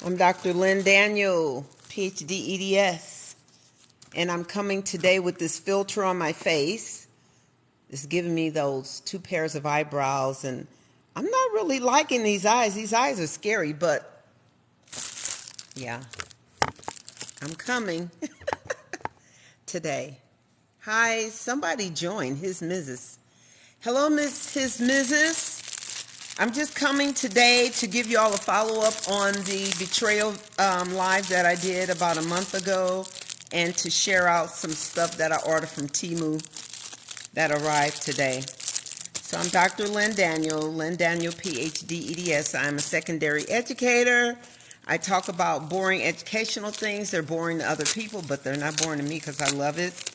I'm Dr. Lynn Daniel, PhD EDS, and I'm coming today with this filter on my face. It's giving me those two pairs of eyebrows, and I'm not really liking these eyes. These eyes are scary, but yeah, I'm coming today. Hi, somebody join His Mrs. Hello, His Mrs. I'm just coming today to give you all a follow-up on the Betrayal live that I did about a month ago, and to share out some stuff that I ordered from Temu that arrived today. So I'm Dr. Lynn Daniel, PhD EDS. I'm a secondary educator. I talk about boring educational things. They're boring to other people, but they're not boring to me because I love it.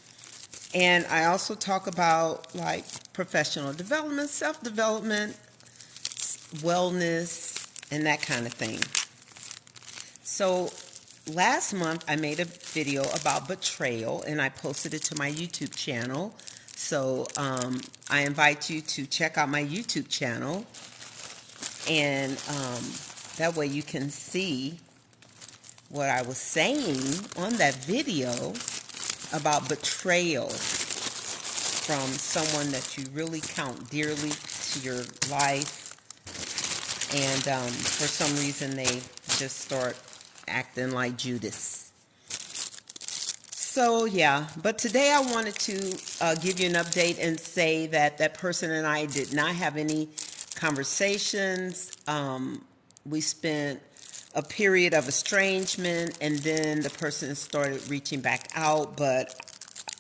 And I also talk about like professional development, self-development, wellness, and that kind of thing. So last month I made a video about betrayal, and I posted it to my YouTube channel. So I invite you to check out my YouTube channel, and that way you can see what I was saying on that video about betrayal from someone that you really count dearly to your life, and for some reason they just start acting like Judas. So yeah, but today I wanted to give you an update and say that that person and I did not have any conversations. We spent a period of estrangement, and then the person started reaching back out, but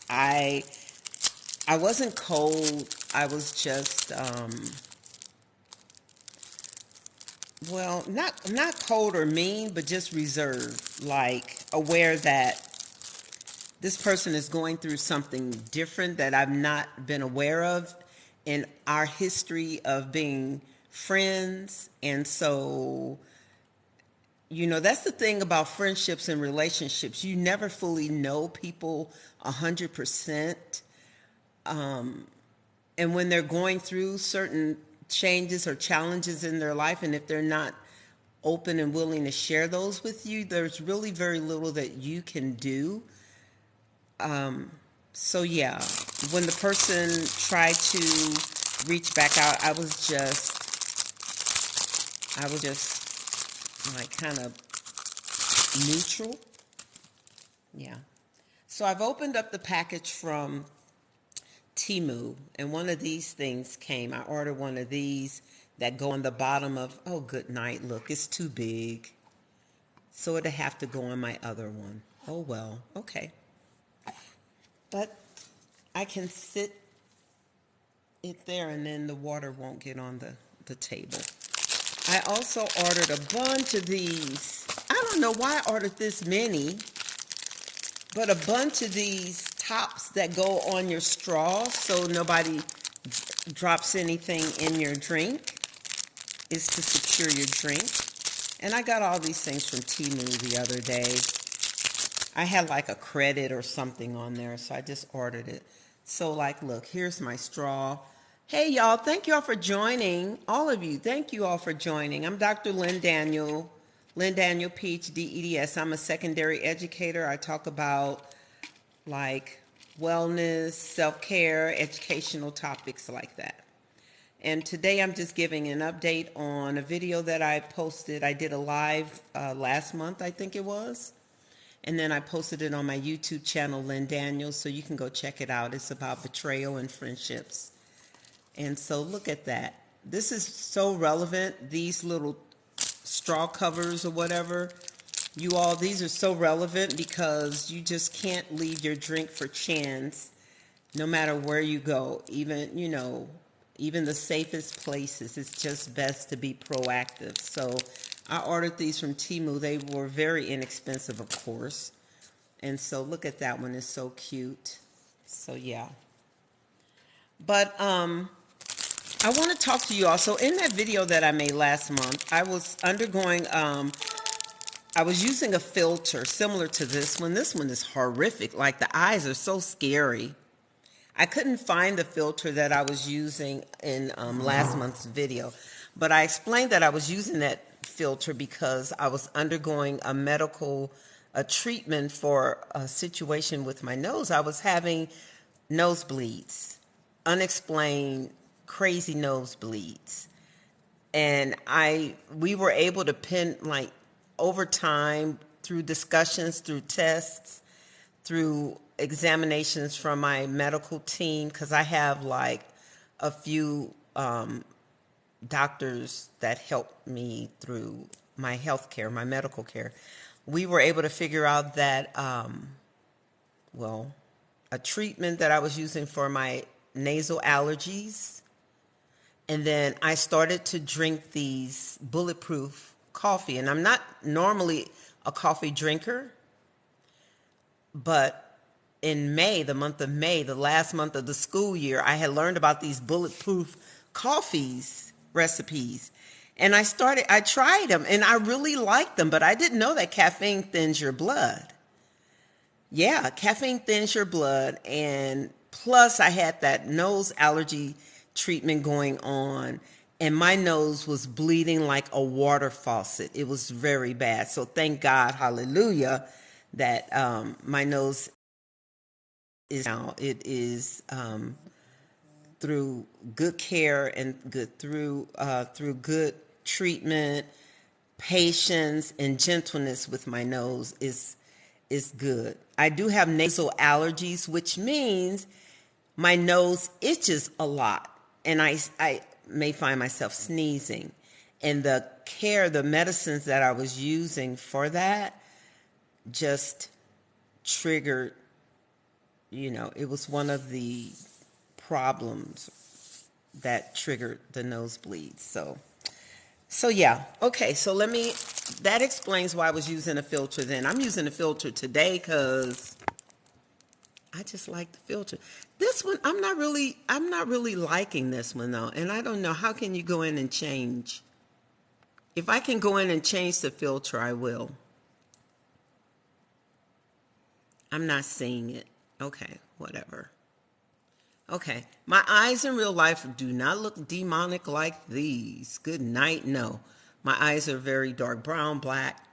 I wasn't cold. I was just well, not cold or mean, but just reserved, like aware that this person is going through something different that I've not been aware of in our history of being friends. And so, that's the thing about friendships and relationships. You never fully know people 100%. And when they're going through certain changes or challenges in their life, and if they're not open and willing to share those with you, there's really very little that you can do. So yeah, when the person tried to reach back out, I was just like kind of neutral. Yeah. So I've opened up the package from Temu, and one of these things came. I ordered one of these that go on the bottom of, oh, good night. Look, it's too big. So it'll have to go on my other one. Oh, well, okay. But I can sit it there, and then the water won't get on the table. I also ordered a bunch of these. I don't know why I ordered this many, but a bunch of these tops that go on your straw so nobody drops anything in your drink, is to secure your drink. And I got all these things from Temu the other day. I had like a credit or something on there, so I just ordered it. So like, look, here's my straw. Hey y'all, thank you all for joining. All of you, thank you all for joining. I'm Dr. Lynn Daniel, PhD EDS. I'm a secondary educator. I talk about like wellness, self-care, educational topics like that. And today I'm just giving an update on a video that I posted. I did a live last month, I think it was. And then I posted it on my YouTube channel, Lynn Daniel, so you can go check it out. It's about betrayal and friendships. And so look at that. This is so relevant. These little straw covers or whatever, you all, these are so relevant because you just can't leave your drink for chance no matter where you go. Even, even the safest places, it's just best to be proactive. So I ordered these from Temu. They were very inexpensive, of course. And so look at that one. It's so cute. So yeah. But I want to talk to you also. In that video that I made last month, I was undergoing, I was using a filter similar to this one. This one is horrific. Like, the eyes are so scary. I couldn't find the filter that I was using in last month's video, but I explained that I was using that filter because I was undergoing a treatment for a situation with my nose. I was having nosebleeds, unexplained, crazy nosebleeds. And we were able to like over time through discussions, through tests, through examinations from my medical team, because I have like a few doctors that helped me through my health care, my medical care. We were able to figure out that, a treatment that I was using for my nasal allergies. And then I started to drink these bulletproof coffee. And I'm not normally a coffee drinker, but in May, the month of May, the last month of the school year, I had learned about these bulletproof coffees recipes. And I tried them and I really liked them, but I didn't know that caffeine thins your blood. Yeah, caffeine thins your blood. And plus I had that nose allergy treatment going on, and my nose was bleeding like a water faucet. It was very bad. So thank God, hallelujah, that my nose is now. It is through good care and through good treatment, patience, and gentleness with my nose is good. I do have nasal allergies, which means my nose itches a lot, and I may find myself sneezing. And the medicines that I was using for that just triggered, it was one of the problems that triggered the nosebleeds. So yeah. Okay, so that explains why I was using a filter then. I'm using a filter today because I just like the filter. This one, I'm not really liking this one though. And I don't know, how can you go in and change? If I can go in and change the filter, I will. I'm not seeing it. Okay, whatever. Okay, my eyes in real life do not look demonic like these. Good night, no. My eyes are very dark brown, black,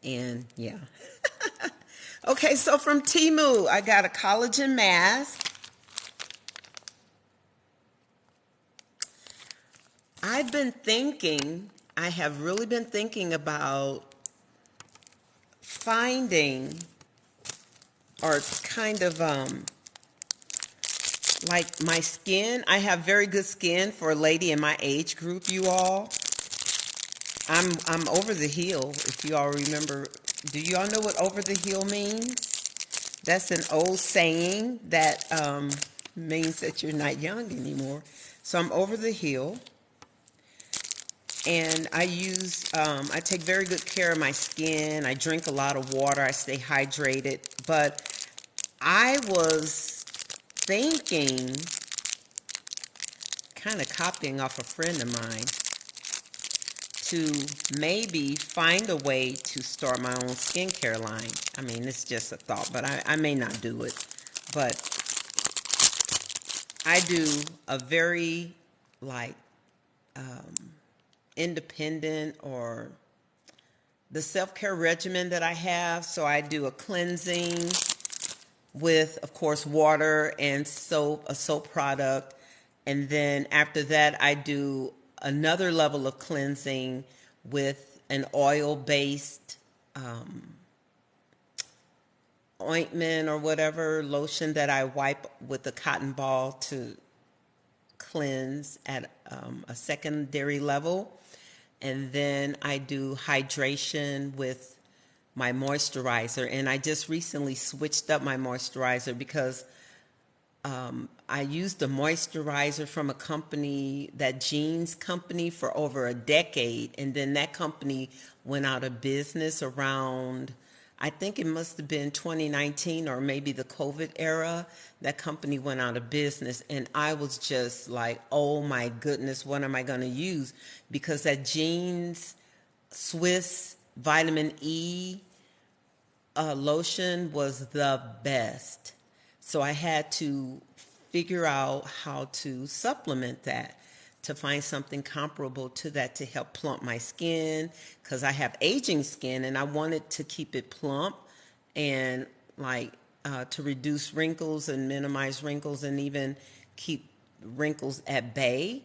and yeah. Okay, so from Temu, I got a collagen mask. I have really been thinking about finding or kind of like my skin. I have very good skin for a lady in my age group, you all. I'm over the hill, if you all remember. Do you all know what over the hill means? That's an old saying that means that you're not young anymore. So I'm over the hill, and I take very good care of my skin. I drink a lot of water. I stay hydrated. But I was thinking, kind of copying off a friend of mine, to maybe find a way to start my own skincare line. I mean, it's just a thought, but I may not do it. But I do a very independent, or the self-care regimen that I have. So I do a cleansing with, of course, water and soap, a soap product. And then after that, I do another level of cleansing with an oil-based ointment or whatever, lotion that I wipe with a cotton ball to cleanse at a secondary level. And then I do hydration with my moisturizer. And I just recently switched up my moisturizer because I used a moisturizer from a company, that jeans company, for over a decade. And then that company went out of business around, I think it must have been 2019 or maybe the COVID era. That company went out of business. And I was just like, oh my goodness, what am I going to use? Because that jeans Swiss vitamin E lotion was the best. So I had to figure out how to supplement that. to find something comparable to that to help plump my skin, because I have aging skin and I wanted to keep it plump and to reduce wrinkles and minimize wrinkles and even keep wrinkles at bay.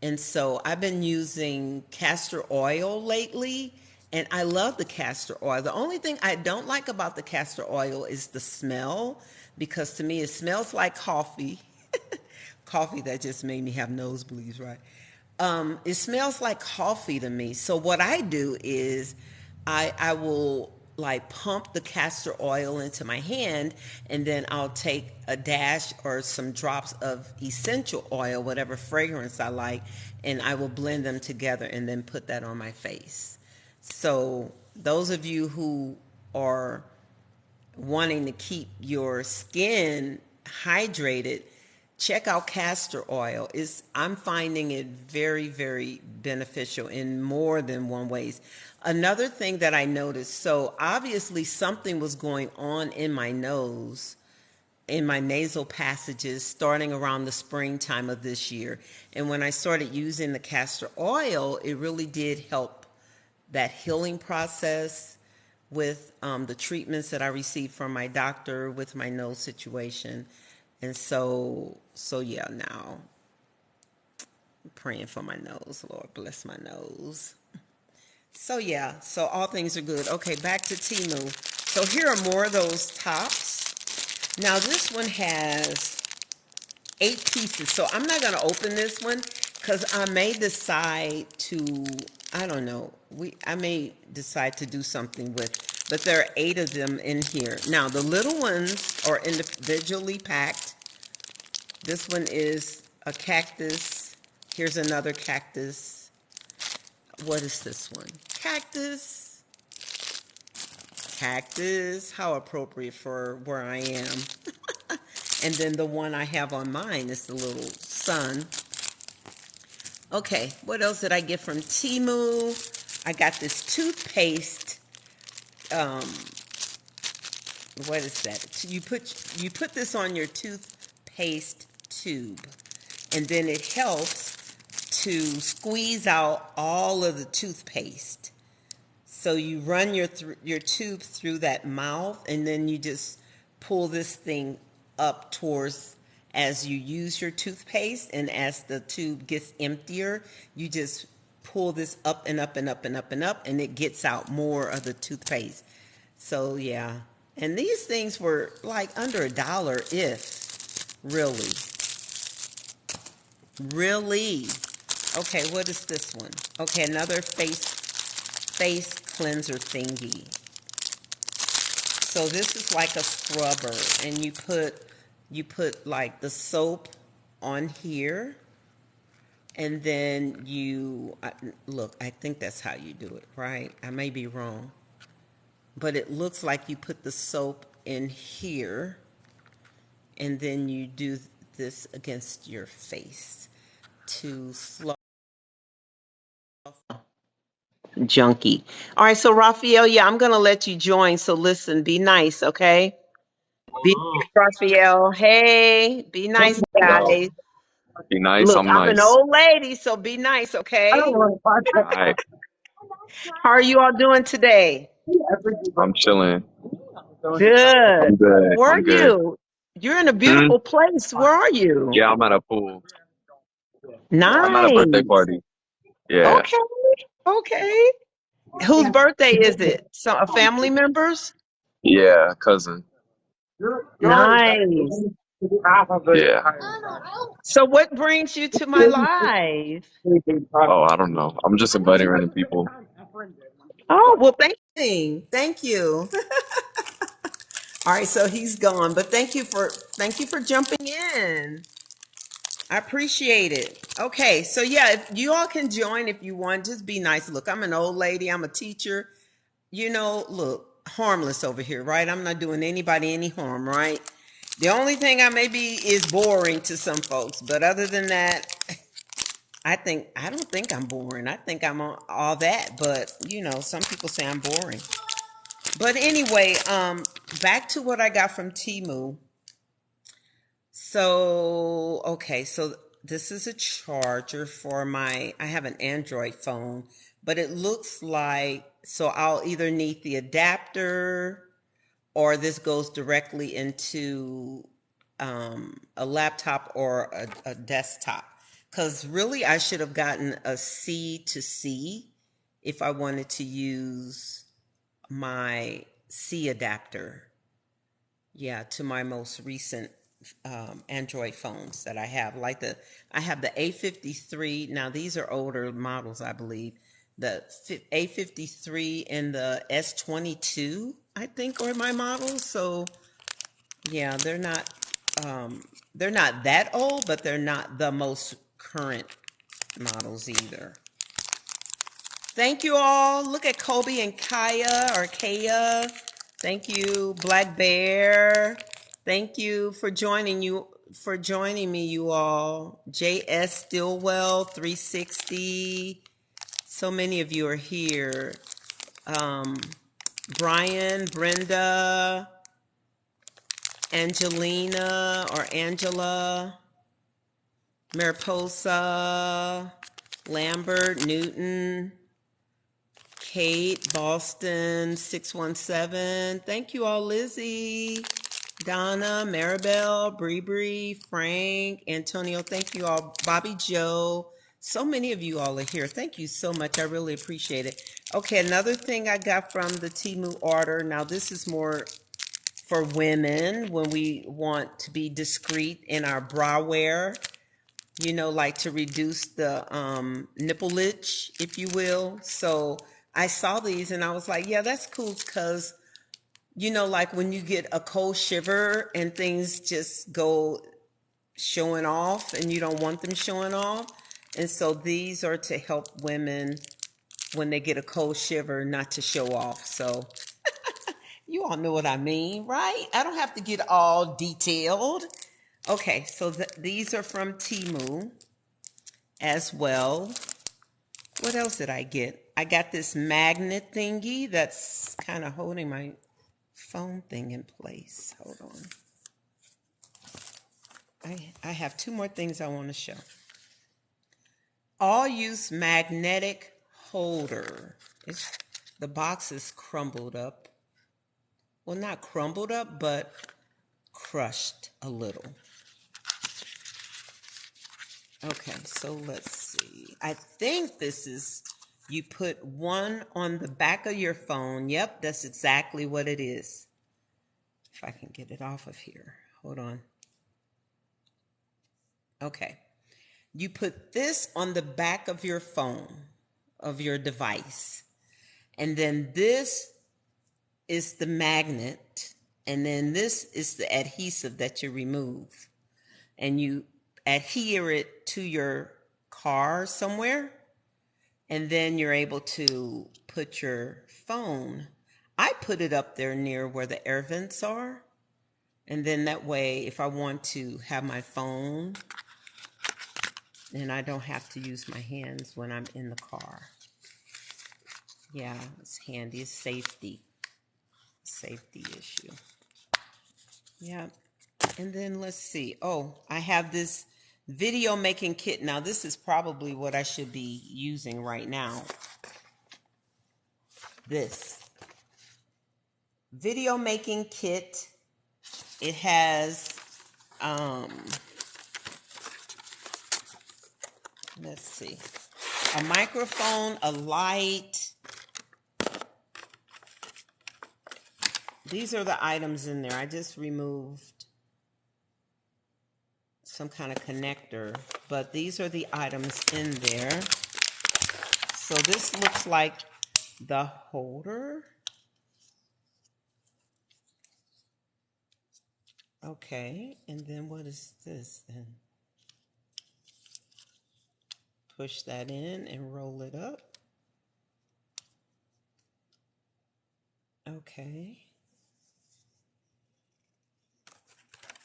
And so I've been using castor oil lately, and I love the castor oil. The only thing I don't like about the castor oil is the smell, because to me it smells like coffee. Coffee that just made me have nosebleeds, right? It smells like coffee to me. So what I do is I will like pump the castor oil into my hand, and then I'll take a dash or some drops of essential oil, whatever fragrance I like, and I will blend them together and then put that on my face. So those of you who are wanting to keep your skin hydrated, check out castor oil. I'm finding it very, very beneficial in more than one ways. Another thing that I noticed, so obviously something was going on in my nose, in my nasal passages, starting around the springtime of this year. And when I started using the castor oil, it really did help that healing process with the treatments that I received from my doctor with my nose situation. And so yeah, now I'm praying for my nose. Lord bless my nose. So yeah, so all things are good. Okay, back to Temu. So here are more of those tops. Now this one has 8 pieces. So I'm not going to open this one because I may decide to, I don't know, I may decide to do something with, but there are 8 of them in here. Now the little ones are individually packed. This one is a cactus. Here's another cactus. What is this one? Cactus. Cactus. How appropriate for where I am. And then the one I have on mine is the little sun. Okay, what else did I get from Temu? I got this toothpaste. What is that? You put this on your toothpaste tube, and then it helps to squeeze out all of the toothpaste. So you run your tube through that mouth, and then you just pull this thing up towards, as you use your toothpaste, and as the tube gets emptier, you just pull this up and up and up and up and up, and it gets out more of the toothpaste. So yeah, and these things were like under $1, if really. Okay, what is this one? Okay, another face cleanser thingy. So this is like a scrubber, and you put like the soap on here, and then look, I think that's how you do it, right? I may be wrong, but it looks like you put the soap in here, and then you do this against your face to slow junkie. All right, so Raphael, yeah, I'm gonna let you join. So listen, be nice, okay? Be nice, Raphael. Hey, be nice, Yo, guys. be nice. Look, I'm I'm an nice. old lady, so be nice, okay? All right, How are you all doing today? I'm chilling. Good. I'm good. Where are I'm good. you? You're in a Hmm? beautiful place. Where are you? Yeah, I'm at a pool. I'm at a birthday Nice. party. Yeah, Okay. Okay. Whose birthday is it? So, a family member's? yeah, cousin. Nice. Yeah. So, what brings you to my live? Oh, I don't know. I'm just inviting random people. Oh, well, thank you. All right, so he's gone, but thank you for jumping in. I appreciate it. Okay, so yeah, if you all can join if you want, just be nice. Look, I'm an old lady, I'm a teacher. Look, harmless over here, right? I'm not doing anybody any harm, right? The only thing I may be is boring to some folks, but other than that, I don't think I'm boring. I think I'm all that, but some people say I'm boring. But anyway, back to what I got from Temu. So, okay, so this is a charger for I have an Android phone, but it looks like, so I'll either need the adapter or this goes directly into a laptop or a desktop. Because really, I should have gotten a C to C if I wanted to use my C adapter, yeah, to my most recent Android phones that I have. I have the A53. Now these are older models, I believe. The A53 and the S22, I think, are my models. So yeah, they're not that old, but they're not the most current models either. Thank you all. Look at Kobe and Kaya. Thank you, Black Bear. Thank you for joining me, you all. JS Stillwell 360. So many of you are here. Brian, Brenda, Angelina or Angela, Mariposa, Lambert, Newton, Kate, Boston, 617. Thank you all, Lizzie, Donna, Maribel, Bree, Frank, Antonio. Thank you all, Bobby Joe. So many of you all are here. Thank you so much. I really appreciate it. Okay, another thing I got from the Temu order. Now, this is more for women when we want to be discreet in our bra wear, you know, like to reduce the nipplage, if you will. So I saw these and I was like, yeah, that's cool, because, you know, like when you get a cold shiver and things just go showing off and you don't want them showing off. And so these are to help women when they get a cold shiver not to show off. So you all know what I mean, right? I don't have to get all detailed. Okay, so these are from Temu as well. What else did I get? I got this magnet thingy that's kind of holding my phone thing in place. Hold on. I have two more things I want to show. All use magnetic holder. The box is crumbled up. Well, not crumbled up, but crushed a little. Okay, so let's see. I think this is, you put one on the back of your phone. Yep, that's exactly what it is. If I can get it off of here. Hold on. Okay. You put this on the back of your phone, of your device. And then this is the magnet. And then this is the adhesive that you remove. And you adhere it to your car somewhere. And then you're able to put your phone. I put it up there near where the air vents are. And then that way, if I want to have my phone, then I don't have to use my hands when I'm in the car. Yeah, it's handy. It's safety issue. Yeah. And then let's see. Oh, I have this video making kit. Now, this is probably what I should be using right now. This video making kit. It has, let's see, a microphone, a light. These are the items in there. I just removed some kind of connector, but these are the items in there. So this looks like the holder. Okay, and then what is this then? Push that in and roll it up. Okay.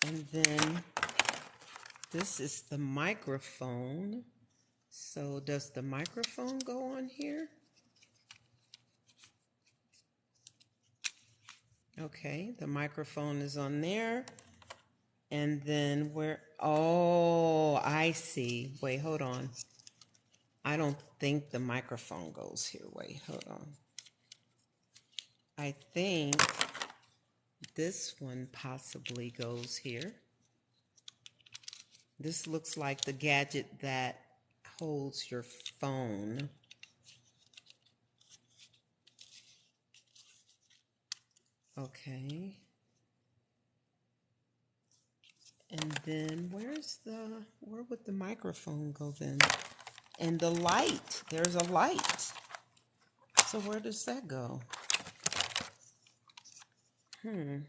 And then this is the microphone. So does the microphone go on here? Okay, the microphone is on there. And then where, oh, I see. Wait, hold on. I don't think the microphone goes here. Wait, hold on. I think this one possibly goes here. This looks like the gadget that holds your phone. Okay. And then where would the microphone go then? And the light, there's a light. So where does that go? I'm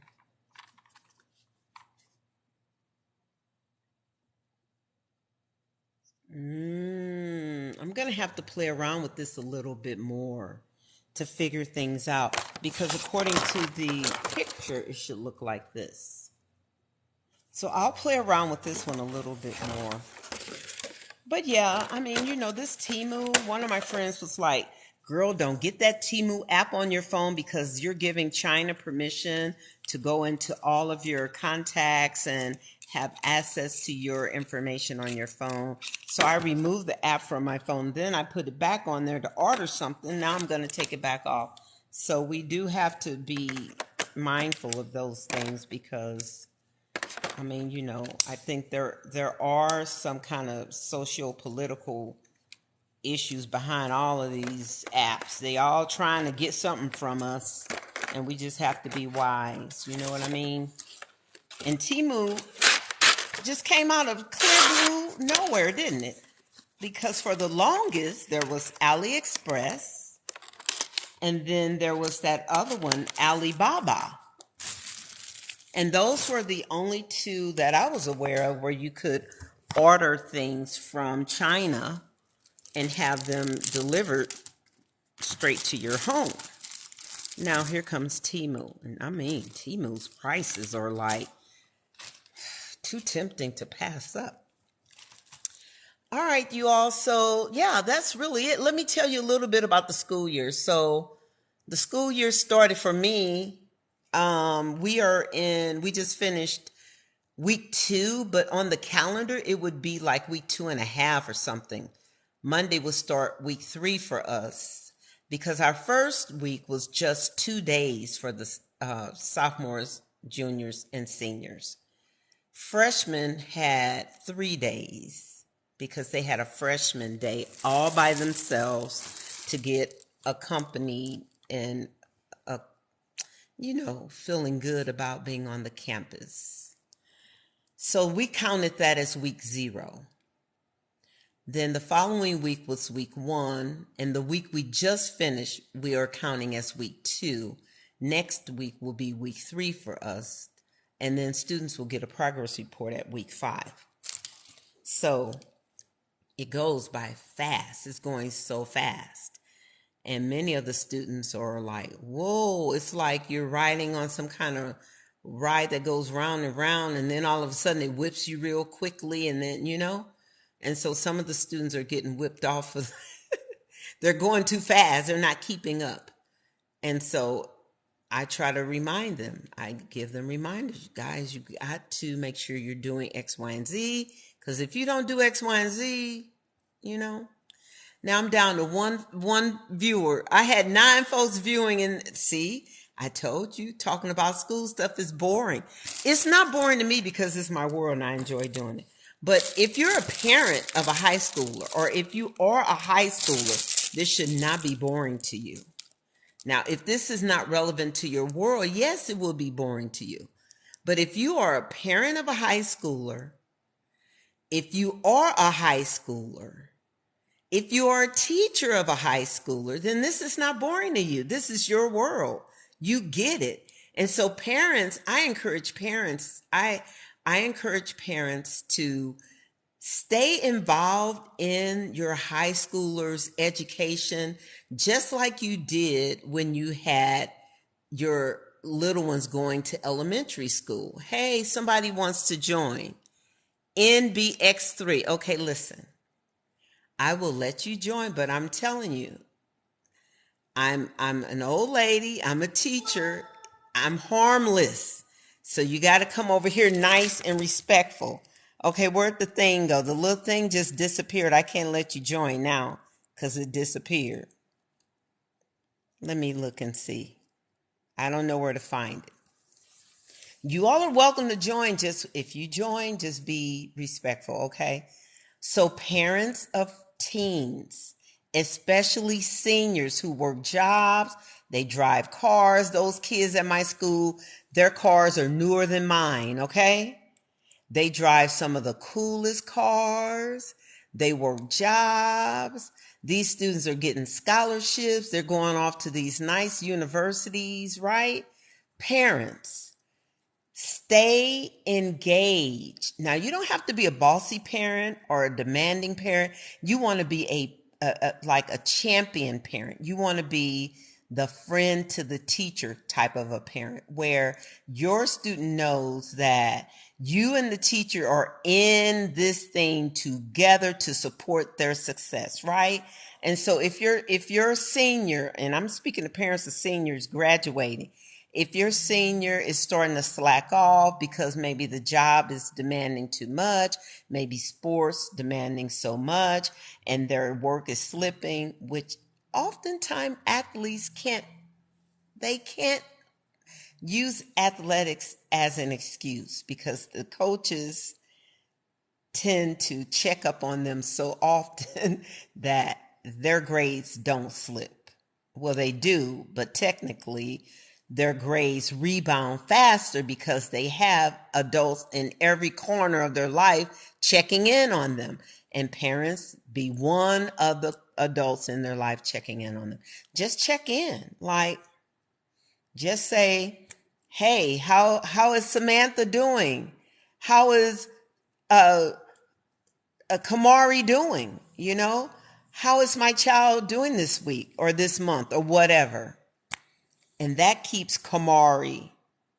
going to have to play around with this a little bit more to figure things out, because according to the picture, it should look like this. So I'll play around with this one a little bit more. But yeah, I mean, this Temu, one of my friends was like, girl, don't get that Temu app on your phone because you're giving China permission to go into all of your contacts and have access to your information on your phone. So I removed the app from my phone. Then I put it back on there to order something. Now I'm going to take it back off. So we do have to be mindful of those things, because I mean, I think there are some kind of socio-political issues behind all of these apps. They all trying to get something from us, and we just have to be wise. You know what I mean? And Temu just came out of clear blue nowhere, didn't it? Because for the longest, there was AliExpress, and then there was that other one, Alibaba. And those were the only two that I was aware of where you could order things from China and have them delivered straight to your home. Now here comes Temu. And I mean, Temu's prices are like too tempting to pass up. All right, you all. So yeah, that's really it. Let me tell you a little bit about the school year. So the school year started for me. We just finished week 2, but on the calendar, it would be like week 2.5 or something. Monday would start week 3 for us, because our first week was just 2 days for the sophomores, juniors, and seniors. Freshmen had 3 days because they had a freshman day all by themselves to get accompanied and, feeling good about being on the campus. So we counted that as week 0. Then the following week was week 1, and the week we just finished, we are counting as week 2. Next week will be week 3 for us, and then students will get a progress report at week 5. So it goes by fast. It's going so fast. And many of the students are like, whoa, it's like you're riding on some kind of ride that goes round and round, and then all of a sudden it whips you real quickly, and then, and so some of the students are getting whipped off of they're going too fast, they're not keeping up. And so I try to remind them. I give them reminders. Guys, you got to make sure you're doing X, Y, and Z, because if you don't do X, Y, and Z, now I'm down to one viewer. I had 9 folks viewing, and see, I told you, talking about school stuff is boring. It's not boring to me because it's my world and I enjoy doing it. But if you're a parent of a high schooler, or if you are a high schooler, this should not be boring to you. Now, if this is not relevant to your world, yes, it will be boring to you. But if you are a parent of a high schooler, if you are a high schooler, if you are a teacher of a high schooler, then this is not boring to you. This is your world. You get it. And so parents, I encourage parents to stay involved in your high schooler's education, just like you did when you had your little ones going to elementary school. Hey, somebody wants to join. NBX3. Okay, listen. I will let you join, but I'm telling you, I'm an old lady, I'm a teacher, I'm harmless. So you got to come over here nice and respectful. Okay, where'd the thing go? The little thing just disappeared. I can't let you join now because it disappeared. Let me look and see. I don't know where to find it. You all are welcome to join. Just if you join, just be respectful, okay? So parents of teens, especially seniors who work jobs, they drive cars. Those kids at my school, their cars are newer than mine, okay? They drive some of the coolest cars. They work jobs. These students are getting scholarships. They're going off to these nice universities, right? Parents, stay engaged. Now, you don't have to be a bossy parent or a demanding parent. You want to be like a champion parent. You want to be the friend to the teacher type of a parent where your student knows that you and the teacher are in this thing together to support their success, right? And so if you're a senior, and I'm speaking to parents of seniors graduating, if your senior is starting to slack off because maybe the job is demanding too much, maybe sports demanding so much, and their work is slipping, which oftentimes athletes can't use athletics as an excuse because the coaches tend to check up on them so often that their grades don't slip. Well, they do, but technically their grades rebound faster because they have adults in every corner of their life checking in on them. And parents, be one of the adults in their life checking in on them. Just check in. Like, just say, hey, how is Samantha doing? How is Kamari doing? You know, how is my child doing this week or this month or whatever? And that keeps Kamari,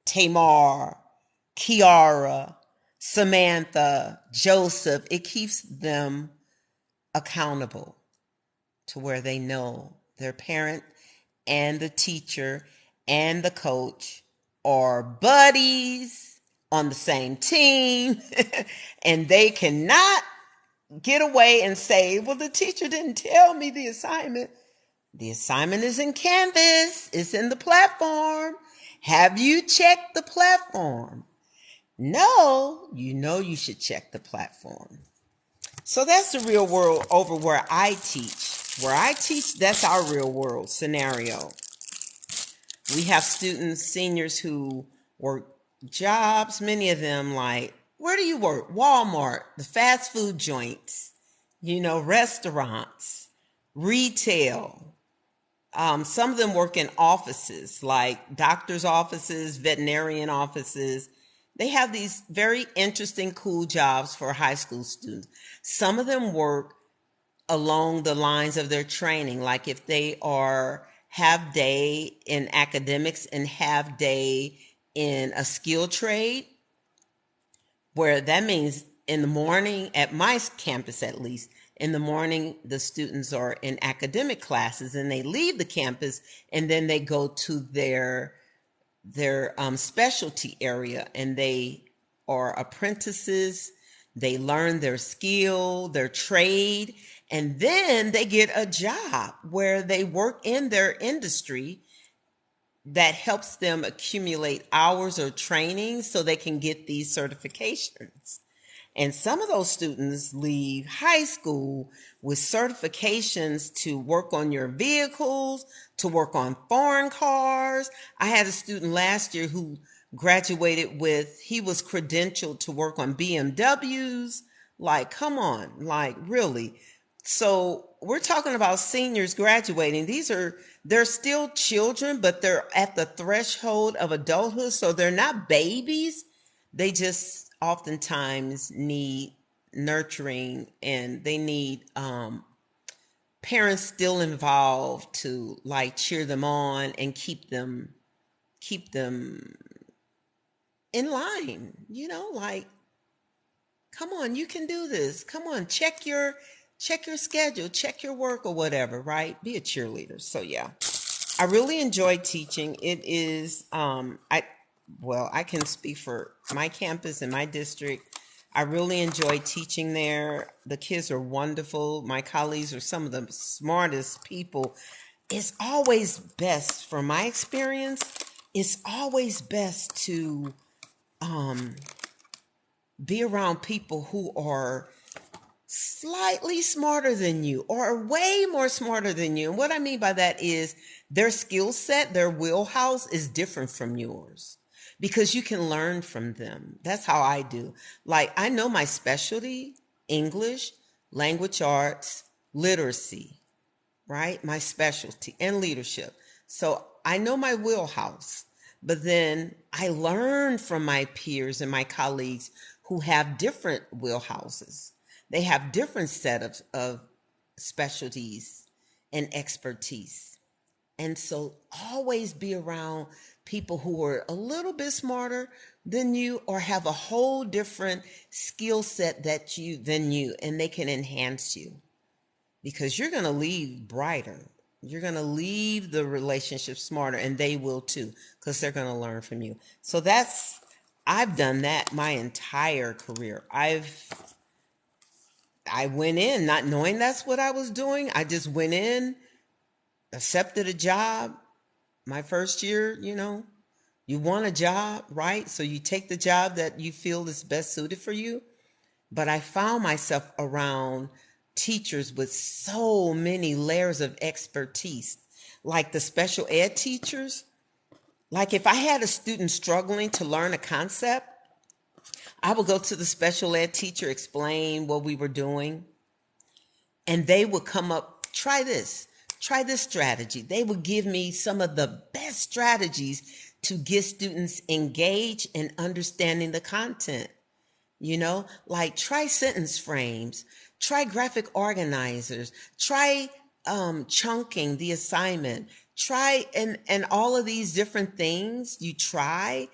Tamar, Kiara, Samantha, Joseph, it keeps them accountable to where they know their parent and the teacher and the coach are buddies on the same team and they cannot get away and say, well, the teacher didn't tell me the assignment. The assignment is in Canvas. It's in the platform. Have you checked the platform? No, you know you should check the platform. So that's the real world over where I teach. Where I teach, that's our real world scenario. We have students, seniors who work jobs, many of them like, where do you work? Walmart, the fast food joints, restaurants, retail. Some of them work in offices like doctor's offices, veterinarian offices. They have these very interesting, cool jobs for high school students. Some of them work along the lines of their training, like if they are half day in academics and half day in a skill trade, where that means in the morning, at my campus at least, in the morning, the students are in academic classes and they leave the campus and then they go to their specialty area and they are apprentices. They learn their skill, their trade, and then they get a job where they work in their industry that helps them accumulate hours or training so they can get these certifications. And some of those students leave high school with certifications to work on your vehicles, to work on foreign cars. I had a student last year who graduated with, he was credentialed to work on BMWs. Like, come on, like, really. So we're talking about seniors graduating. They're still children, but they're at the threshold of adulthood. So they're not babies. They just oftentimes need nurturing and they need parents still involved to like cheer them on and keep them in line, like, come on, you can do this. Come on, check your schedule, check your work or whatever, right? Be a cheerleader. So yeah, I really enjoy teaching. It is well, I can speak for my campus and my district. I really enjoy teaching there. The kids are wonderful. My colleagues are some of the smartest people. It's always best, from my experience, it's always best to be around people who are slightly smarter than you or way more smarter than you. And what I mean by that is their skill set, their wheelhouse is different from yours because you can learn from them. That's how I do. Like, I know my specialty: English, language arts, literacy, right? My specialty, and leadership. So I know my wheelhouse, but then I learn from my peers and my colleagues who have different wheelhouses. They have different set of specialties and expertise. And so always be around people who are a little bit smarter than you or have a whole different skill set than you, and they can enhance you because you're going to leave brighter. You're going to leave the relationship smarter, and they will too, because they're going to learn from you. So I've done that my entire career. I went in not knowing that's what I was doing. I just went in, accepted a job. My first year, you want a job, right? So you take the job that you feel is best suited for you. But I found myself around teachers with so many layers of expertise, like the special ed teachers. Like, if I had a student struggling to learn a concept, I would go to the special ed teacher, explain what we were doing, and they would come up, try this strategy. They would give me some of the best strategies to get students engaged in understanding the content. Like, try sentence frames, try graphic organizers, try chunking the assignment, try and all of these different things you try,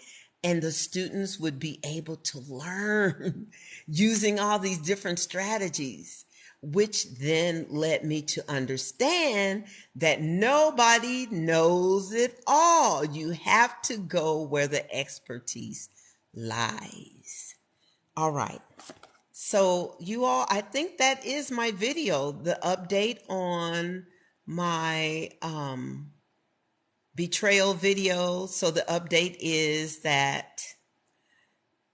and the students would be able to learn using all these different strategies, which then led me to understand that nobody knows it all. You have to go where the expertise lies. All right. So you all, I think that is my video, the update on my betrayal video. So the update is that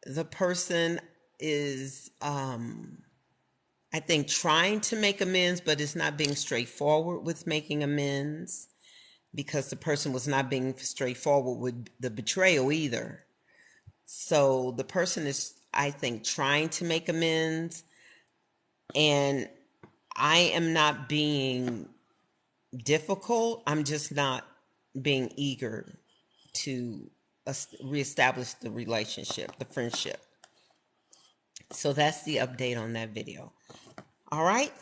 the person is, I think, trying to make amends, but is not being straightforward with making amends because the person was not being straightforward with the betrayal either. So the person is, I think, trying to make amends, and I am not being difficult. I'm just not being eager to reestablish the relationship, the friendship. So that's the update on that video. All right.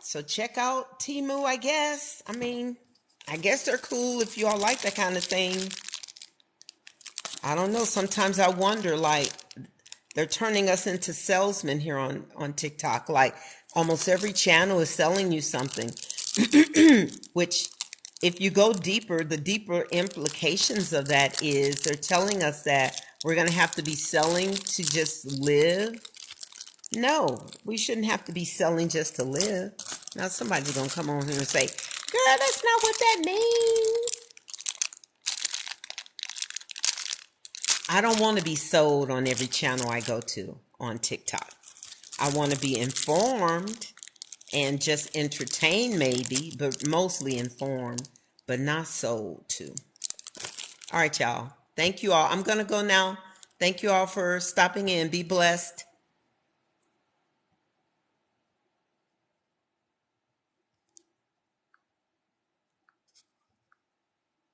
So check out Temu, I guess. I guess they're cool if you all like that kind of thing. I don't know. Sometimes I wonder, like, they're turning us into salesmen here on TikTok. Like, almost every channel is selling you something, which, if you go deeper, the deeper implications of that is they're telling us that we're going to have to be selling to just live. No, we shouldn't have to be selling just to live. Now somebody's going to come on here and say, girl, that's not what that means. I don't want to be sold on every channel I go to on TikTok. I want to be informed and just entertained maybe, but mostly informed, but not sold to. All right, y'all. Thank you all. I'm going to go now. Thank you all for stopping in. Be blessed.